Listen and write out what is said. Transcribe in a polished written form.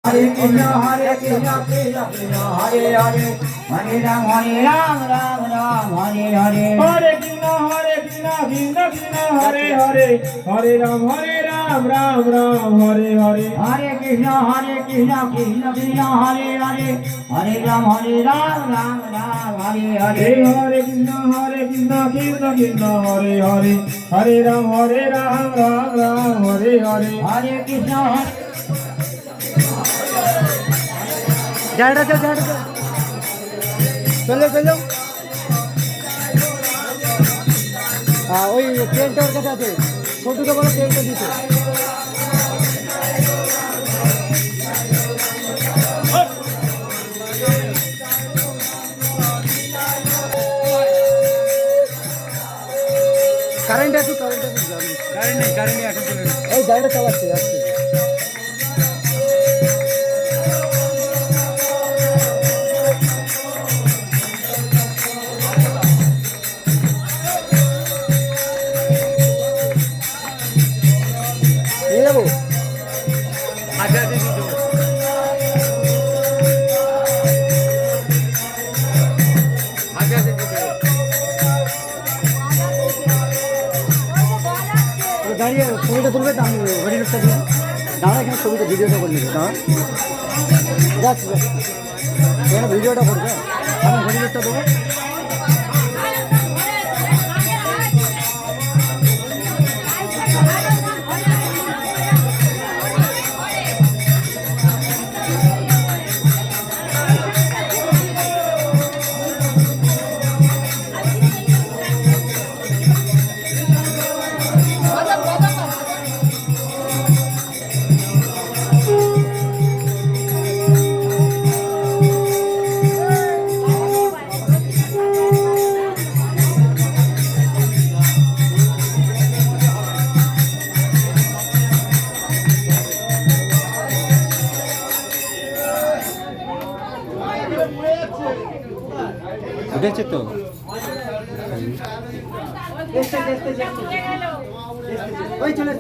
Hare Krishna Krishna Krishna Hare Hare Hare Ram Ram Ram Hare Hare Hare Krishna Krishna Krishna Hare Hare Hare Ram Ram Ram Hare Hare Hare Krishna Krishna Krishna Hare Hare Hare Ram Ram Hare Hare Hare Krishna Krishna Krishna Hare Hare Hare Ram Ram Hare Hare Hare Krishna जाएगा चलो हाँ वही train tower का जाते छोटू का बोला train का दीजिए কারেন্ট আছে কারেন্ট নেই এখন চলে এই গাড়িটা চালাচ্ছে যাচ্ছে দাঁড়িয়ে ছবিটা তুলবে তো আমি ঘড়ি লোকটা দিই দাঁড়া এখানে ছবিটা ভিডিওটা করে নেবে দাঁড়া যাচ্ছি এখানে ভিডিওটা করবে আমি ঘড়ি লোকটা দেবো উঠেছে তো ওই চলে